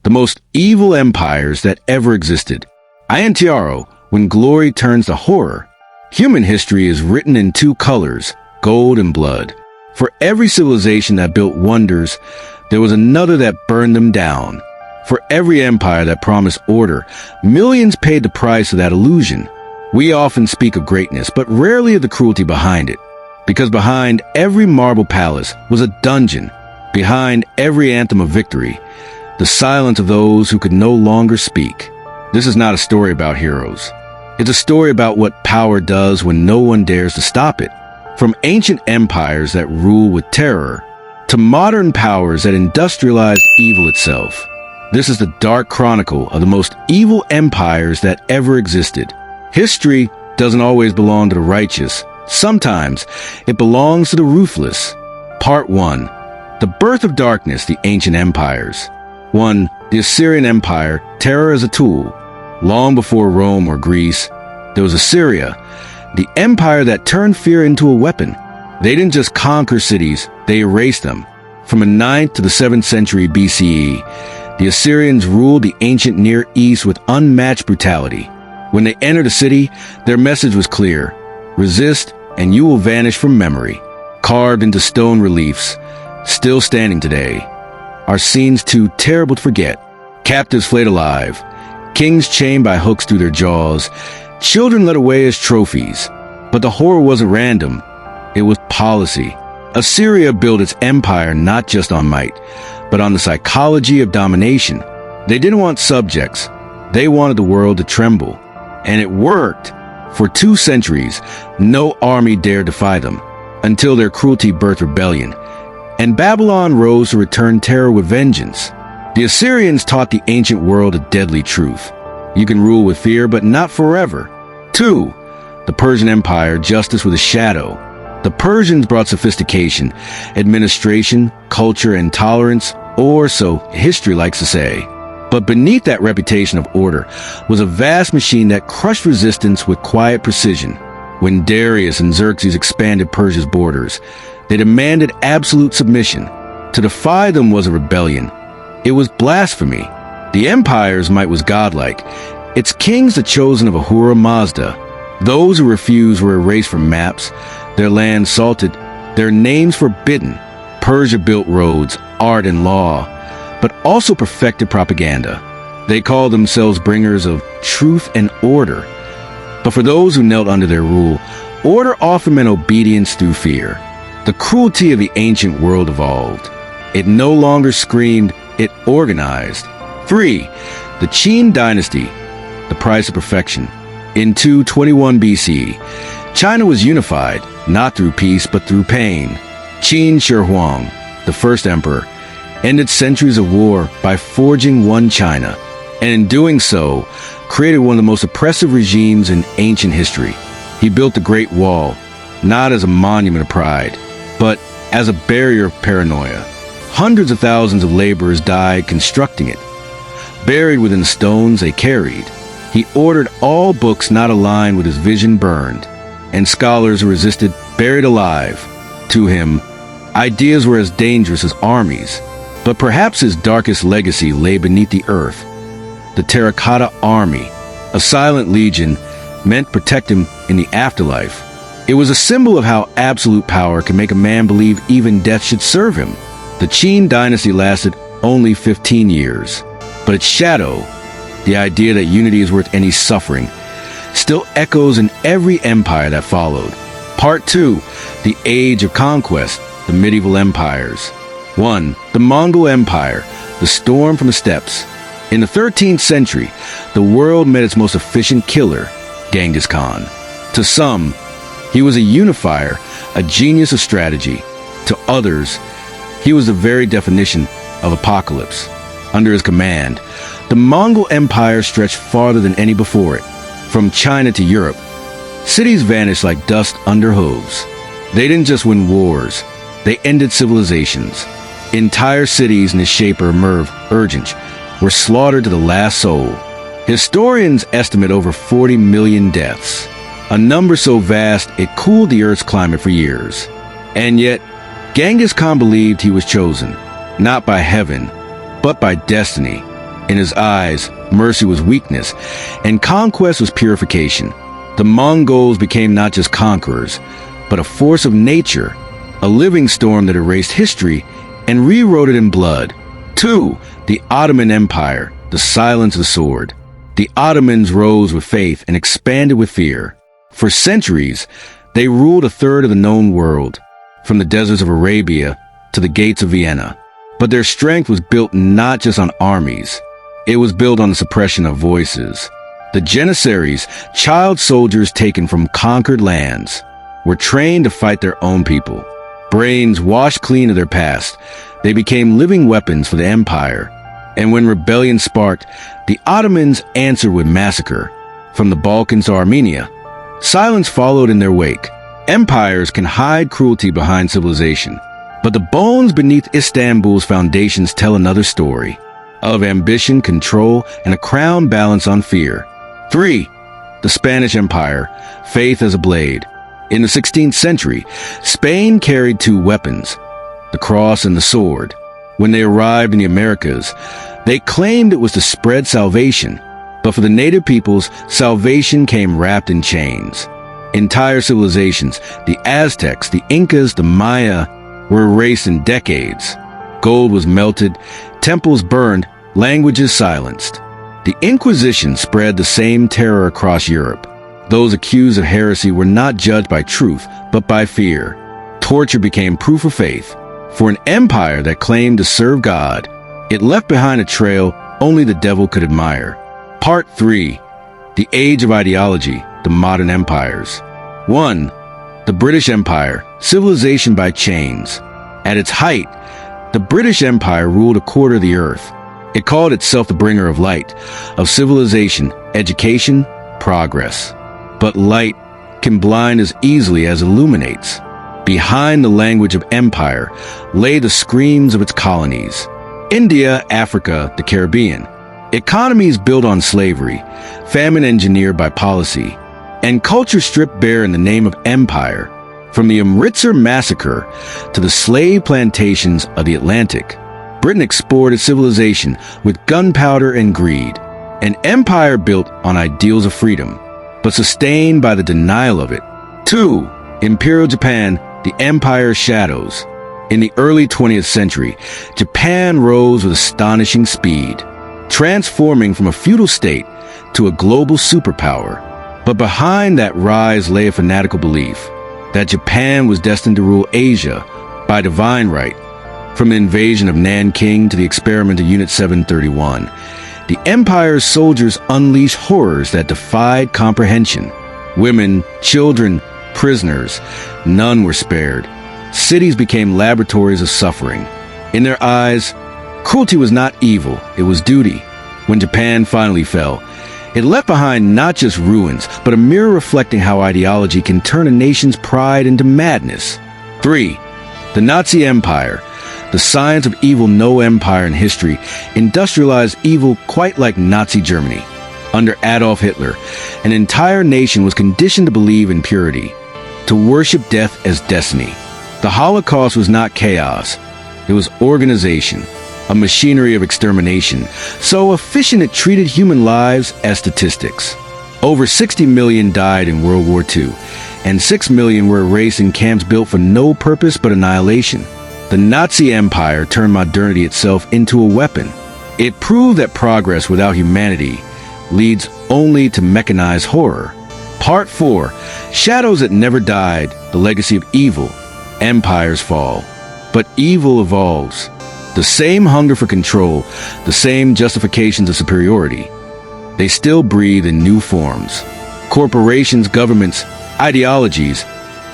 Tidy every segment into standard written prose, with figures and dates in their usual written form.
the most evil empires that ever existed. Antiaro, when glory turns to horror. Human history is written in two colors, gold and blood. For every civilization that built wonders, there was another that burned them down. For every empire that promised order, millions paid the price of that illusion. We often speak of greatness, but rarely of the cruelty behind it. Because behind every marble palace was a dungeon. Behind every anthem of victory, the silence of those who could no longer speak. This is not a story about heroes. It's a story about what power does when no one dares to stop it. From ancient empires that rule with terror, to modern powers that industrialized evil itself. This is the dark chronicle of the most evil empires that ever existed. History doesn't always belong to the righteous. Sometimes it belongs to the ruthless. Part 1. The birth of darkness, the ancient empires. 1. The Assyrian Empire, terror as a tool. Long before Rome or Greece, there was Assyria, the empire that turned fear into a weapon. They didn't just conquer cities, they erased them. From the 9th to the 7th century BCE, the Assyrians ruled the ancient Near East with unmatched brutality. When they entered a city, their message was clear: resist and you will vanish from memory. Carved into stone reliefs, still standing today, are scenes too terrible to forget. Captives flayed alive, kings chained by hooks through their jaws, children led away as trophies. But the horror wasn't random, it was policy. Assyria built its empire not just on might, but on the psychology of domination. They didn't want subjects, they wanted the world to tremble. And it worked. For 2 centuries, no army dared defy them, until their cruelty birthed rebellion. And Babylon rose to return terror with vengeance. The Assyrians taught the ancient world a deadly truth. You can rule with fear, but not forever. 2. The Persian Empire, justice with a shadow. The Persians brought sophistication, administration, culture, and tolerance, or so history likes to say. But beneath that reputation of order was a vast machine that crushed resistance with quiet precision. When Darius and Xerxes expanded Persia's borders, they demanded absolute submission. To defy them was a rebellion. It was blasphemy. The empire's might was godlike. Its kings the chosen of Ahura Mazda. Those who refused were erased from maps, their land salted, their names forbidden. Persia built roads, art, and law, but also perfected propaganda. They called themselves bringers of truth and order. But for those who knelt under their rule, order often meant obedience through fear. The cruelty of the ancient world evolved. It no longer screamed, it organized. 3. The Qin dynasty, the price of perfection. In 221 BC, China was unified, not through peace but through pain. Qin Shi Huang, the first emperor, ended centuries of war by forging one China, and in doing so, created one of the most oppressive regimes in ancient history. He built the Great Wall, not as a monument of pride, but as a barrier of paranoia. Hundreds of thousands of laborers died constructing it. Buried within the stones they carried, he ordered all books not aligned with his vision burned, and scholars who resisted buried alive. To him, ideas were as dangerous as armies. But perhaps his darkest legacy lay beneath the earth. The Terracotta Army, a silent legion meant to protect him in the afterlife. It was a symbol of how absolute power can make a man believe even death should serve him. The Qin dynasty lasted only 15 years, but its shadow, the idea that unity is worth any suffering, still echoes in every empire that followed. Part 2. The Age of Conquest, the Medieval Empires. 1. The Mongol Empire, the storm from the steppes. In the 13th century, the world met its most efficient killer, Genghis Khan. To some, he was a unifier, a genius of strategy. To others, he was the very definition of apocalypse. Under his command, the Mongol Empire stretched farther than any before it. From China to Europe, cities vanished like dust under hooves. They didn't just win wars, they ended civilizations. Entire cities in the shape of Merv, Urgent, were slaughtered to the last soul. Historians estimate over 40 million deaths, a number so vast it cooled the Earth's climate for years. And yet, Genghis Khan believed he was chosen, not by heaven, but by destiny. In his eyes, mercy was weakness, and conquest was purification. The Mongols became not just conquerors, but a force of nature, a living storm that erased history and rewrote it in blood. 2. The Ottoman Empire, the silence of the sword. The Ottomans rose with faith and expanded with fear. For centuries, they ruled a third of the known world, from the deserts of Arabia to the gates of Vienna. But their strength was built not just on armies. It was built on the suppression of voices. The Janissaries, child soldiers taken from conquered lands, were trained to fight their own people. Brains washed clean of their past, they became living weapons for the empire. And when rebellion sparked, the Ottomans answered with massacre. From the Balkans to Armenia, silence followed in their wake. Empires can hide cruelty behind civilization, but the bones beneath Istanbul's foundations tell another story of ambition, control, and a crown balanced on fear. 3. The Spanish Empire, faith as a blade. In the 16th century, Spain carried two weapons, the cross and the sword. When they arrived in the Americas, they claimed it was to spread salvation, but for the native peoples, salvation came wrapped in chains. Entire civilizations, the Aztecs, the Incas, the Maya, were erased in decades. Gold was melted, temples burned, languages silenced. The Inquisition spread the same terror across Europe. Those accused of heresy were not judged by truth, but by fear. Torture became proof of faith. For an empire that claimed to serve God, it left behind a trail only the devil could admire. Part 3. The Age of Ideology, the Modern Empires. 1. The British Empire, civilization by chains. At its height, the British Empire ruled a quarter of the earth. It called itself the bringer of light, of civilization, education, progress. But light can blind as easily as illuminates. Behind the language of empire lay the screams of its colonies. India, Africa, the Caribbean. Economies built on slavery, famine engineered by policy, and culture stripped bare in the name of empire. From the Amritsar massacre to the slave plantations of the Atlantic, Britain exported civilization with gunpowder and greed. An empire built on ideals of freedom, but sustained by the denial of it. 2. Imperial Japan, the empire's shadows. In the early 20th century, Japan rose with astonishing speed, transforming from a feudal state to a global superpower. But behind that rise lay a fanatical belief that Japan was destined to rule Asia by divine right. From the invasion of Nanking to the experiment of Unit 731, the empire's soldiers unleashed horrors that defied comprehension. Women, children, prisoners, none were spared. Cities became laboratories of suffering. In their eyes, cruelty was not evil, it was duty. When Japan finally fell, it left behind not just ruins, but a mirror reflecting how ideology can turn a nation's pride into madness. 3. The Nazi Empire, the science of evil. No empire in history industrialized evil quite like Nazi Germany. Under Adolf Hitler, an entire nation was conditioned to believe in purity, to worship death as destiny. The Holocaust was not chaos, it was organization, a machinery of extermination, so efficient it treated human lives as statistics. Over 60 million died in World War II, and 6 million were erased in camps built for no purpose but annihilation. The Nazi Empire turned modernity itself into a weapon. It proved that progress without humanity leads only to mechanized horror. Part 4. Shadows that never died, the legacy of evil. Empires fall, but evil evolves. The same hunger for control, the same justifications of superiority. They still breathe in new forms. Corporations, governments, ideologies.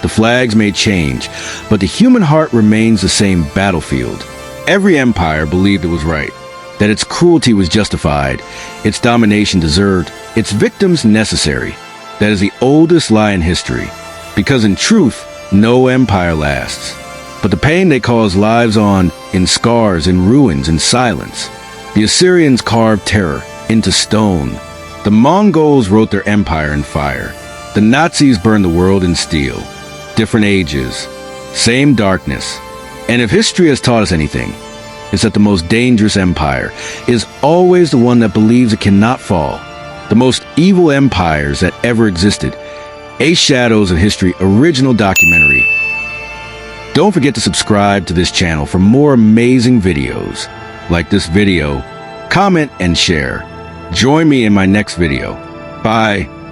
The flags may change, but the human heart remains the same battlefield. Every empire believed it was right, that its cruelty was justified, its domination deserved, its victims necessary. That is the oldest lie in history, because in truth, no empire lasts. But the pain they cause lives on in scars, in ruins, in silence. The Assyrians carved terror into stone. The Mongols wrote their empire in fire. The Nazis burned the world in steel. Different ages, same darkness. And if history has taught us anything, is that the most dangerous empire is always the one that believes it cannot fall. The most evil empires that ever existed. A Shadows of History original documentary. Don't forget to subscribe to this channel for more amazing videos. Like this video, comment and share. Join me in my next video. Bye.